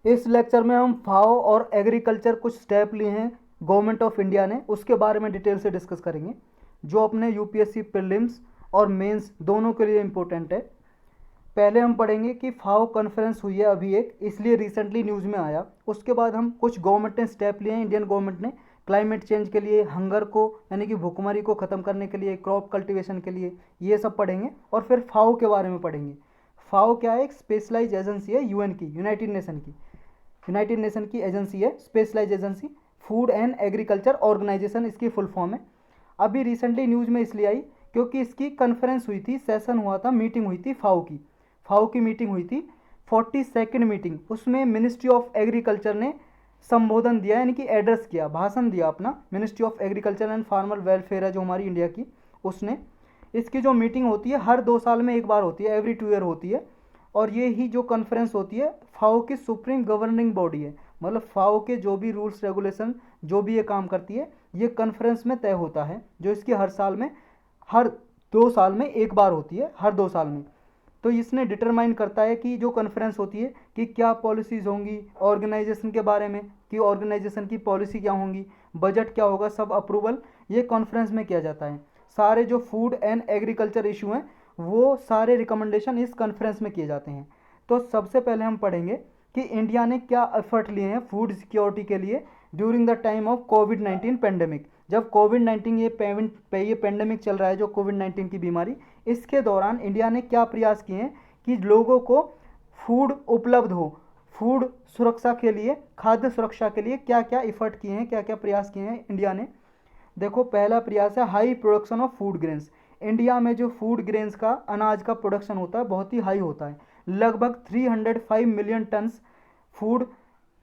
इस लेक्चर में हम फाओ और एग्रीकल्चर कुछ स्टेप लिए हैं गवर्नमेंट ऑफ इंडिया ने, उसके बारे में डिटेल से डिस्कस करेंगे, जो अपने यूपीएससी प्रीलिम्स और मेंस दोनों के लिए इम्पोर्टेंट है। पहले हम पढ़ेंगे कि फाओ कॉन्फ्रेंस हुई है अभी एक, इसलिए रिसेंटली न्यूज़ में आया। उसके बाद हम कुछ गवर्नमेंट ने स्टेप लिए हैं, इंडियन गवर्नमेंट ने क्लाइमेट चेंज के लिए, हंगर को यानी कि भूखमरी को ख़त्म करने के लिए, क्रॉप कल्टीवेशन के लिए, ये सब पढ़ेंगे। और फिर फाओ के बारे में पढ़ेंगे। फाओ क्या है? एक स्पेशलाइज एजेंसी है यूएन की, यूनाइटेड नेशन की एजेंसी है, specialise agency, food and agriculture organisation इसकी फुल फॉर्म है। अभी रिसेंटली न्यूज़ में इसलिए आई क्योंकि इसकी कॉन्फ्रेंस हुई थी, सेशन हुआ था, मीटिंग हुई थी फाओ की मीटिंग हुई थी, 42nd मीटिंग। उसमें मिनिस्ट्री ऑफ एग्रीकल्चर ने संबोधन दिया, यानी कि एड्रेस किया, भाषण दिया अपना। Ministry of agriculture and farmer welfare है जो हमारी इंडिया की, उसने। इसकी जो मीटिंग होती है हर 2 साल में एक बार होती है, एवरी 2 ईयर होती है। और ये ही जो कॉन्फ्रेंस होती है फाओ की सुप्रीम गवर्निंग बॉडी है, मतलब फाओ के जो भी रूल्स रेगुलेशन, जो भी ये काम करती है, ये कॉन्फ्रेंस में तय होता है, जो इसकी हर 2 साल में एक बार होती है, हर 2 साल में। तो इसने डिटरमाइन करता है कि जो कॉन्फ्रेंस होती है कि क्या पॉलिसीज़ होंगी ऑर्गेनाइजेशन के बारे में, कि ऑर्गेनाइजेशन की पॉलिसी क्या होंगी, बजट क्या होगा, सब अप्रूवल ये कॉन्फ्रेंस में किया जाता है। सारे जो फूड एंड एग्रीकल्चर इशू हैं वो सारे रिकमेंडेशन इस कॉन्फ्रेंस में किए जाते हैं। तो सबसे पहले हम पढ़ेंगे कि इंडिया ने क्या एफर्ट लिए हैं फूड सिक्योरिटी के लिए during the time of covid pandemic. जब कोविड-19 ये पेंडेमिक चल रहा है, जो कोविड-19 की बीमारी, इसके दौरान इंडिया ने क्या प्रयास किए हैं कि लोगों को फूड उपलब्ध हो, फूड सुरक्षा के लिए, खाद्य सुरक्षा के लिए क्या क्या एफर्ट किए हैं, क्या क्या प्रयास किए हैं इंडिया ने। देखो, पहला प्रयास है high production of food grains. India में जो फूड ग्रेन्स का, अनाज का प्रोडक्शन होता है बहुत ही हाई होता है। लगभग 305 मिलियन टन्स फूड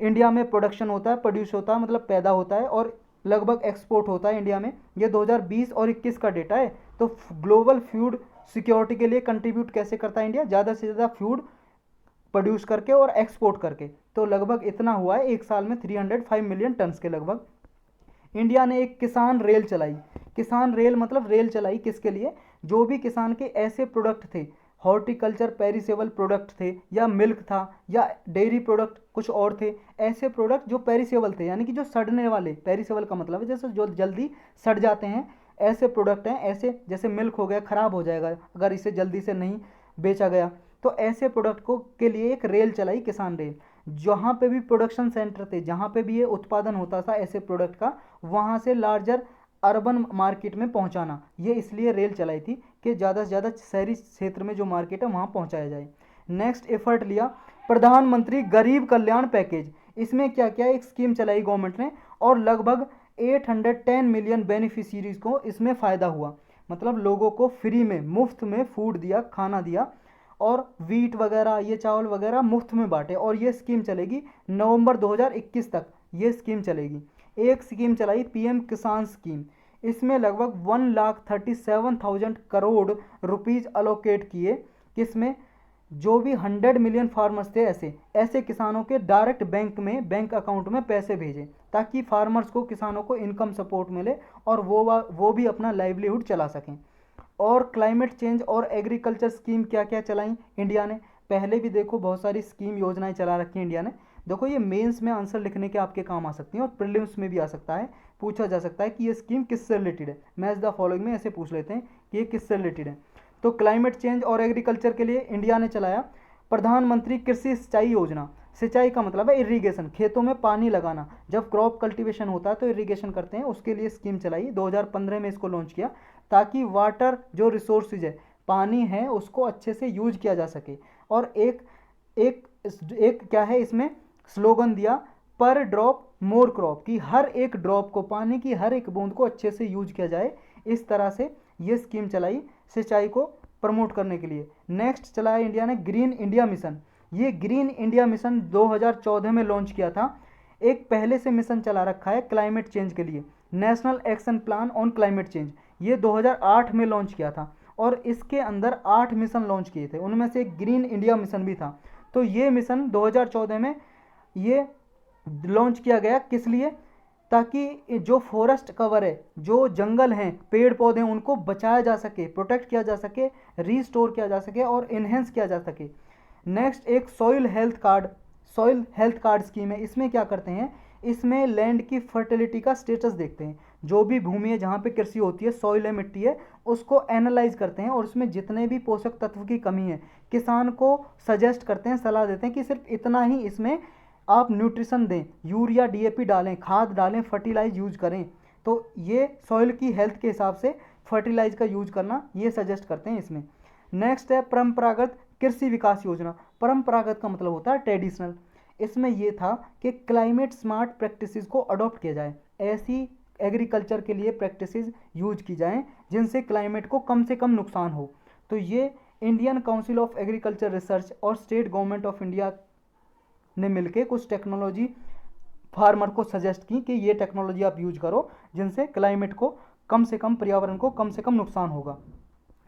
इंडिया में प्रोडक्शन होता है, प्रोड्यूस होता है, मतलब पैदा होता है, और लगभग एक्सपोर्ट होता है इंडिया में। ये 2020 और 21 का डेटा है। तो ग्लोबल फूड सिक्योरिटी के लिए कंट्रीब्यूट कैसे करता है इंडिया? ज़्यादा से ज़्यादा फूड प्रोड्यूस करके और एक्सपोर्ट करके। तो लगभग इतना हुआ है एक साल में, 305 मिलियन टन्स के लगभग। इंडिया ने एक किसान रेल चलाई। किसान रेल मतलब रेल चलाई किसके लिए? जो भी किसान के ऐसे प्रोडक्ट थे, हॉर्टिकल्चर पेरिसेबल प्रोडक्ट थे, या मिल्क था, या डेयरी प्रोडक्ट कुछ और थे, ऐसे प्रोडक्ट जो पेरिसेबल थे, यानी कि जो सड़ने वाले, पेरिसेबल का मतलब है जैसे जो जल्दी सड़ जाते हैं, ऐसे प्रोडक्ट हैं। ऐसे जैसे मिल्क हो गया, ख़राब हो जाएगा अगर इसे जल्दी से नहीं बेचा गया। तो ऐसे प्रोडक्ट को के लिए एक रेल चलाई, किसान रेल। जहाँ पे भी प्रोडक्शन सेंटर थे, जहाँ पे भी ये उत्पादन होता था ऐसे प्रोडक्ट का, वहाँ से लार्जर अर्बन मार्केट में पहुँचाना, ये इसलिए रेल चलाई थी कि ज़्यादा से ज़्यादा शहरी क्षेत्र में जो मार्केट है वहाँ पहुँचाया जाए। नेक्स्ट एफर्ट लिया प्रधानमंत्री गरीब कल्याण पैकेज। इसमें क्या क्या एक स्कीम चलाई गवर्नमेंट ने, और लगभग 810 मिलियन बेनिफिशियरीज को इसमें फ़ायदा हुआ। मतलब लोगों को फ्री में, मुफ्त में फूड दिया, खाना दिया, और वीट वगैरह, ये चावल वगैरह मुफ्त में बांटे। और ये स्कीम चलेगी नवंबर 2021 तक, ये स्कीम चलेगी। एक स्कीम चलाई पीएम किसान स्कीम। इसमें लगभग 1,37,000 रुपीज़ अलोकेट किए। किसमें? जो भी 100 मिलियन फार्मर्स थे, ऐसे ऐसे किसानों के डायरेक्ट बैंक में, बैंक अकाउंट में पैसे भेजें, ताकि फार्मर्स को, किसानों को इनकम सपोर्ट मिले और वो भी अपना लाइवलीहुड चला सकें। और क्लाइमेट चेंज और एग्रीकल्चर स्कीम क्या क्या चलाई इंडिया ने? पहले भी देखो बहुत सारी स्कीम योजनाएं चला रखी हैं इंडिया ने। देखो, ये मेंस में आंसर लिखने के आपके काम आ सकती हैं, और प्रीलिम्स में भी आ सकता है, पूछा जा सकता है कि ये स्कीम किससे रिलेटेड है। मैच द फॉलोइंग में ऐसे पूछ लेते हैं कि ये किससे रिलेटेड है। तो क्लाइमेट चेंज और एग्रीकल्चर के लिए इंडिया ने चलाया प्रधानमंत्री कृषि सिंचाई योजना। सिंचाई का मतलब है इरिगेशन, खेतों में पानी लगाना। जब क्रॉप कल्टीवेशन होता है तो इरिगेशन करते हैं, उसके लिए स्कीम चलाई। 2015 में इसको लॉन्च किया, ताकि वाटर जो रिसोर्सेज है, पानी है, उसको अच्छे से यूज किया जा सके। और एक एक एक क्या है इसमें स्लोगन दिया, पर ड्रॉप मोर क्रॉप, की हर एक ड्रॉप को, पानी की हर एक बूंद को अच्छे से यूज किया जाए। इस तरह से ये स्कीम चलाई सिंचाई को प्रमोट करने के लिए। नेक्स्ट चलाया इंडिया ने ग्रीन इंडिया मिशन। ये ग्रीन इंडिया मिशन 2014 में लॉन्च किया था। एक पहले से मिशन चला रखा है क्लाइमेट चेंज के लिए, national action plan on climate change. ये 2008 में लॉन्च किया था, और इसके अंदर 8 मिशन लॉन्च किए थे, उनमें से एक ग्रीन इंडिया मिशन भी था। तो ये मिशन 2014 में ये लॉन्च किया गया, किस लिए? ताकि जो फॉरेस्ट कवर है, जो जंगल हैं, पेड़ पौधे हैं, उनको बचाया जा सके, प्रोटेक्ट किया जा सके, रीस्टोर किया जा सके और इन्हेंस किया जा सके। नेक्स्ट एक soil health card. Soil health card scheme है। इसमें क्या करते हैं, इसमें लैंड की फर्टिलिटी का स्टेटस देखते हैं। जो भी भूमि है जहाँ पे कृषि होती है, सॉइल है, मिट्टी है, उसको एनालाइज करते हैं और उसमें जितने भी पोषक तत्व की कमी है किसान को सजेस्ट करते हैं, सलाह देते हैं कि सिर्फ इतना ही इसमें आप न्यूट्रिशन दें, यूरिया डीएपी डालें, खाद डालें, फर्टिलाइज यूज करें। तो ये सॉइल की हेल्थ के हिसाब से फर्टिलाइज का यूज करना ये सजेस्ट करते हैं इसमें। नेक्स्ट है परंपरागत कृषि विकास योजना। परंपरागत का मतलब होता है ट्रेडिशनल। इसमें यह था कि क्लाइमेट स्मार्ट प्रैक्टिसेस को अडॉप्ट किया जाए, ऐसी एग्रीकल्चर के लिए प्रैक्टिसेस यूज की जाएं जिनसे क्लाइमेट को कम से कम नुकसान हो। तो ये Indian council of agriculture research और स्टेट गवर्नमेंट ऑफ इंडिया ने मिलकर कुछ टेक्नोलॉजी फार्मर को सजेस्ट की कि ये टेक्नोलॉजी आप यूज करो जिनसे क्लाइमेट को कम से कम, पर्यावरण को कम से कम नुकसान होगा।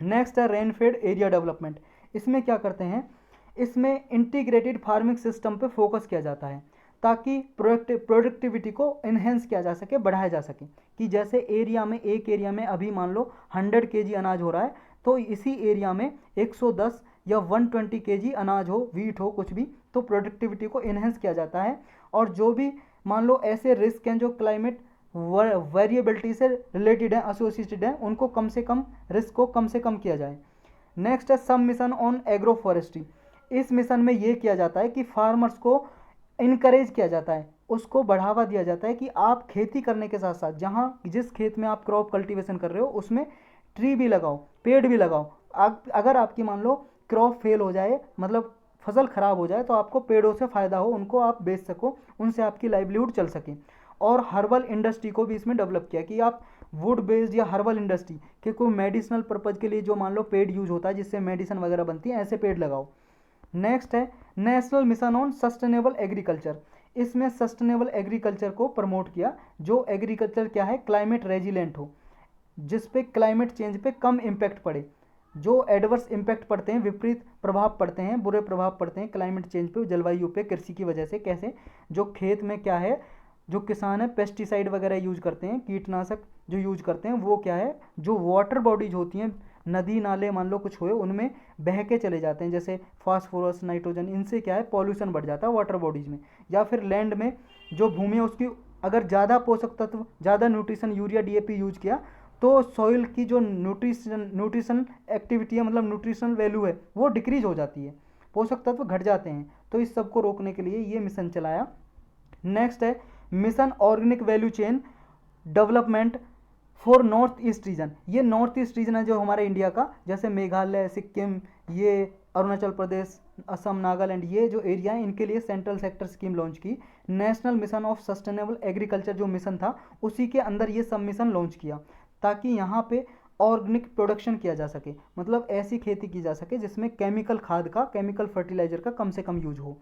नेक्स्ट है रेनफेड एरिया डेवलपमेंट। इसमें क्या करते हैं, इसमें इंटीग्रेटेड फार्मिंग सिस्टम पे फोकस किया जाता है ताकि प्रोडक्टिविटी को इन्हेंस किया जा सके, बढ़ाया जा सके। कि जैसे एरिया में, एक एरिया में अभी मान लो 100 kg अनाज हो रहा है, तो इसी एरिया में 110 या 120 kg अनाज हो, वीट हो, कुछ भी, तो प्रोडक्टिविटी को इन्हेंस किया जाता है। और जो भी मान लो ऐसे रिस्क हैं जो क्लाइमेट वेरिएबिलिटी से रिलेटेड है, एसोसिएटेड है, उनको कम से कम, रिस्क को कम से कम किया जाए। नेक्स्ट है सब मिशन ऑन एग्रो फॉरेस्ट्री। इस मिशन में ये किया जाता है कि फार्मर्स को इनकरेज किया जाता है, उसको बढ़ावा दिया जाता है कि आप खेती करने के साथ साथ जहाँ जिस खेत में आप क्रॉप कल्टीवेशन कर रहे हो उसमें ट्री भी लगाओ, पेड़ भी लगाओ। अगर आपकी मान लो क्रॉप फेल हो जाए, मतलब फसल खराब हो जाए, तो आपको पेड़ों से फ़ायदा हो, उनको आप बेच सको, उनसे आपकी लाइवलीहुड चल सके। और हर्बल इंडस्ट्री को भी इसमें डेवलप किया कि आप वुड बेस्ड या हर्बल इंडस्ट्री के कोई मेडिसिनल पर्पज़ के लिए जो मान लो पेड़ यूज होता है जिससे मेडिसिन वगैरह बनती है, ऐसे पेड़ लगाओ। नेक्स्ट है national mission on sustainable agriculture. इसमें सस्टेनेबल एग्रीकल्चर को प्रमोट किया, जो एग्रीकल्चर क्या है, क्लाइमेट रेजिलेंट हो, जिस पे क्लाइमेट चेंज पे कम इम्पैक्ट पड़े। जो एडवर्स इम्पैक्ट पड़ते हैं, विपरीत प्रभाव पड़ते हैं, बुरे प्रभाव पड़ते हैं क्लाइमेट चेंज पे, जलवायु पे, कृषि की वजह से। कैसे, जो खेत में क्या है, जो किसान है पेस्टिसाइड वगैरह यूज करते हैं, कीटनाशक जो यूज करते हैं, वो क्या है, जो वाटर बॉडीज होती हैं, नदी नाले मान लो कुछ हुए, उनमें बह के चले जाते हैं, जैसे फास्फोरस, नाइट्रोजन, इनसे क्या है पॉल्यूशन बढ़ जाता है वाटर बॉडीज में। या फिर लैंड में जो भूमि है उसकी अगर ज़्यादा पोषक तत्व, ज़्यादा न्यूट्रिशन, यूरिया डीएपी यूज किया, तो सॉइल की जो न्यूट्रिशन एक्टिविटी है, मतलब न्यूट्रिशनल वैल्यू है, वो डिक्रीज हो जाती है, पोषक तत्व घट जाते हैं। तो इस सब को रोकने के लिए ये मिशन चलाया। नेक्स्ट है mission organic value chain development for north east region. ये नॉर्थ ईस्ट रीजन है जो हमारे इंडिया का, जैसे मेघालय, सिक्किम, ये अरुणाचल प्रदेश, असम, नागालैंड, ये जो एरिया है, इनके लिए सेंट्रल सेक्टर स्कीम लॉन्च की। National mission of sustainable agriculture जो मिशन था, उसी के अंदर ये सब मिशन लॉन्च किया ताकि यहाँ पे ऑर्गेनिक प्रोडक्शन किया जा सके, मतलब ऐसी खेती की जा सके जिसमें केमिकल खाद का, केमिकल फर्टिलाइजर का कम से कम यूज हो।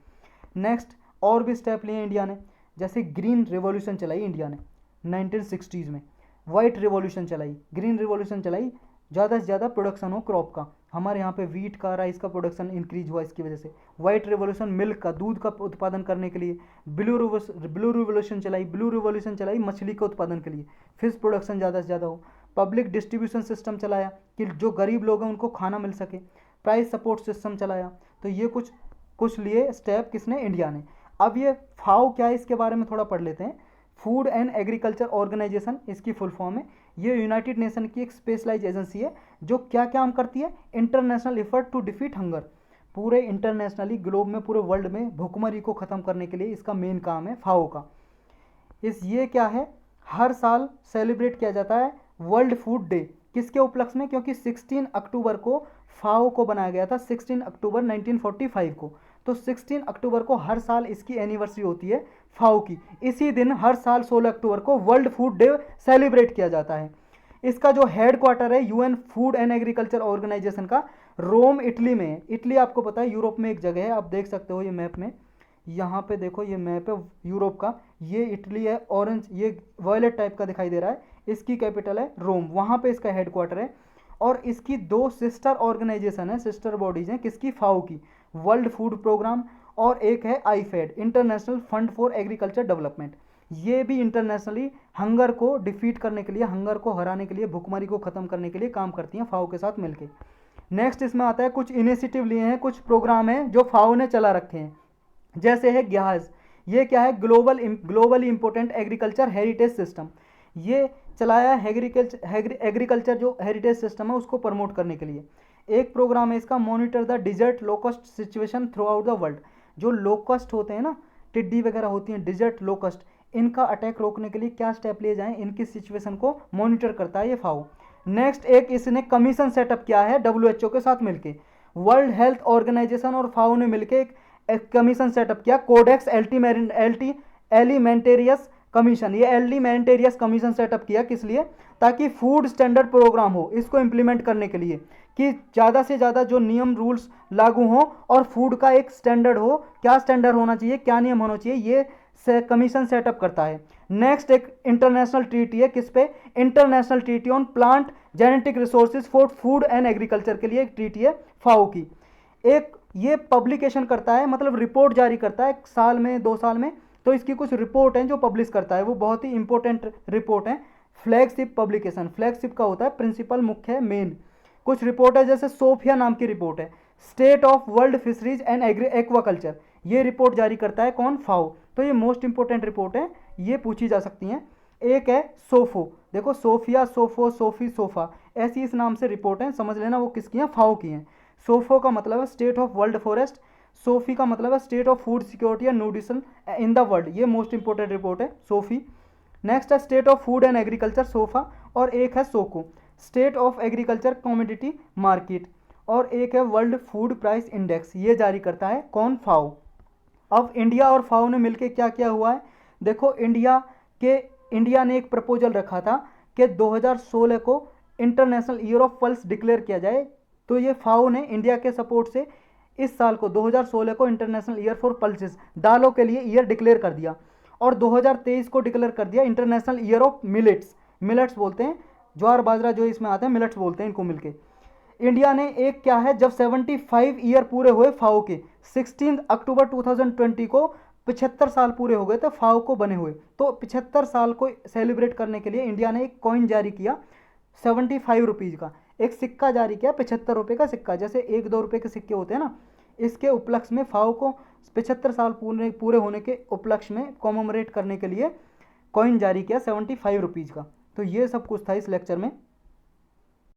नेक्स्ट और भी स्टेप लिए इंडिया ने, जैसे ग्रीन रिवॉल्यूशन चलाई इंडिया ने 1960s में, वाइट रिवॉल्यूशन चलाई, ग्रीन रिवॉल्यूशन चलाई, ज़्यादा से ज़्यादा प्रोडक्शन हो क्रॉप का। हमारे यहाँ पे वीट का, राइस का प्रोडक्शन इंक्रीज हुआ इसकी वजह से। वाइट रिवॉल्यूशन मिल्क का, दूध का उत्पादन करने के लिए। ब्लू रिवॉल्यूशन चलाई, ब्लू रिवॉल्यूशन चलाई मछली के उत्पादन के लिए, फिश प्रोडक्शन ज़्यादा से ज़्यादा हो। पब्लिक डिस्ट्रीब्यूशन सिस्टम चलाया कि जो गरीब लोग हैं उनको खाना मिल सके। प्राइस सपोर्ट सिस्टम चलाया। तो ये कुछ लिए स्टेप किसने, इंडिया ने। अब ये फाओ क्या है इसके बारे में थोड़ा पढ़ लेते हैं। फूड एंड एग्रीकल्चर ऑर्गेनाइजेशन इसकी फुल फॉर्म है। ये यूनाइटेड नेशन की एक स्पेशलाइज एजेंसी है जो क्या काम करती है, international effort to defeat hunger. पूरे इंटरनेशनली ग्लोब में, पूरे वर्ल्ड में भूखमरी को ख़त्म करने के लिए इसका मेन काम है फाओ का। ये क्या है, हर साल सेलिब्रेट किया जाता है वर्ल्ड फूड डे। किसके उपलक्ष्य में, क्योंकि 16 अक्टूबर को फाओ को बनाया गया था, 16 अक्टूबर 1945 को। तो 16 अक्टूबर को हर साल इसकी एनिवर्सरी होती है फाओ की। इसी दिन हर साल 16 अक्टूबर को वर्ल्ड फूड डे सेलिब्रेट किया जाता है। इसका जो हेड क्वार्टर है UN food and agriculture organisation का, रोम इटली में है। इटली आपको पता है यूरोप में एक जगह है, आप देख सकते हो ये मैप में, यहाँ पे देखो ये मैप है यूरोप का, ये इटली है, ऑरेंज ये वॉयलेट टाइप का दिखाई दे रहा है, इसकी कैपिटल है रोम, वहाँ पे इसका हेड क्वार्टर है। और इसकी 2 सिस्टर ऑर्गेनाइजेशन है, सिस्टर बॉडीज हैं किसकी, फाओ की, वर्ल्ड फूड प्रोग्राम, और एक है IFAD, international fund for agriculture development. ये भी इंटरनेशनली हंगर को डिफीट करने के लिए, हंगर को हराने के लिए, भुखमरी को ख़त्म करने के लिए काम करती हैं फाओ के साथ मिलके। नेक्स्ट इसमें आता है कुछ इनिशिएटिव लिए हैं, कुछ प्रोग्राम हैं जो फाओ ने चला रखे हैं। जैसे है ग्यास, ये क्या है, globally important agriculture heritage system, ये चलाया है एग्रीकल्चर जो हेरिटेज सिस्टम है उसको प्रमोट करने के लिए। एक प्रोग्राम है इसका, monitor the dessert locust situation through out the world, जो लोकस्ट होते हैं ना, टिड्डी वगैरह होती हैं, डिजर्ट लोकस्ट, इनका अटैक रोकने के लिए क्या स्टेप लिए जाएं, इनकी सिचुएशन को मॉनिटर करता है ये फाओ। नेक्स्ट एक इसने कमीशन सेटअप किया है डब्ल्यूएचओ के साथ मिलके, वर्ल्ड हेल्थ ऑर्गेनाइजेशन और फाओ ने मिलके एक कमीशन सेटअप किया, कोडेक्स एलिमेंटेरियस कमीशन, ये एलिमेंटेरियस कमीशन सेटअप किया किस लिए, ताकि फूड स्टैंडर्ड प्रोग्राम हो इसको इम्प्लीमेंट करने के लिए, कि ज़्यादा से ज़्यादा जो नियम रूल्स लागू हों और फूड का एक स्टैंडर्ड हो, क्या स्टैंडर्ड होना चाहिए, क्या नियम होना चाहिए, ये कमीशन सेटअप करता है। नेक्स्ट एक इंटरनेशनल ट्रीटी है, किस पे, international treaty on plant genetic resources for food and agriculture के लिए एक ट्रीटी है फाओ की। एक ये पब्लिकेशन करता है, मतलब रिपोर्ट जारी करता है साल में 2 साल में, तो इसकी कुछ रिपोर्ट हैं जो पब्लिश करता है, वो बहुत ही इंपॉर्टेंट रिपोर्ट है। फ्लैगशिप पब्लिकेशन, फ्लैगशिप का होता है प्रिंसिपल, मुख्य है, मेन। कुछ रिपोर्ट है जैसे सोफिया नाम की रिपोर्ट है, state of world fisheries and aquaculture, ये रिपोर्ट जारी करता है कौन, फाओ। तो ये मोस्ट इंपॉर्टेंट रिपोर्ट है, ये पूछी जा सकती हैं। एक है सोफो, देखो सोफिया, सोफो, सोफी, सोफा, ऐसी इस नाम से रिपोर्ट है, समझ लेना वो किसकी हैं, फाओ की हैं। सोफो का मतलब है state of world forest, Sophie का मतलब है state of food security and nutrition in the world, ये मोस्ट इंपॉर्टेंट रिपोर्ट है सोफी। नेक्स्ट है state of food and agriculture, sofa, और एक है सोको, state of agriculture commodity market, और एक है वर्ल्ड फूड प्राइस इंडेक्स, ये जारी करता है कौन, फाओ। अब इंडिया और फाओ ने मिलकर क्या किया हुआ है, देखो इंडिया ने एक प्रपोजल रखा था कि 2016 को international year of pulse declare किया जाए, तो ये फाओ ने इंडिया के सपोर्ट से इस साल को 2016 को इंटरनेशनल ईयर फॉर पल्सेस, दालों के लिए ईयर डिक्लेयर कर दिया, और 2023 को डिक्लेयर कर दिया international year of millets, millets बोलते हैं, ज्वार बाजरा जो इसमें आते हैं मिलेट्स बोलते हैं इनको मिलके। इंडिया ने एक क्या है, जब 75 ईयर पूरे हुए फाओ के, 16 अक्टूबर 2020 को 75 साल पूरे हो गए थे फाओ को बने हुए, तो 75 साल को सेलिब्रेट करने के लिए इंडिया ने एक कॉइन जारी किया 75 रुपीज़ का, एक सिक्का जारी किया 75 रुपये का सिक्का, जैसे 1-2 रुपये के सिक्के होते हैं ना, इसके उपलक्ष्य में फाओ को 75 साल पूरे होने के उपलक्ष्य में कॉमोमरेट करने के लिए कॉइन जारी किया 75 रुपीज़ का। तो ये सब कुछ था इस लेक्चर में।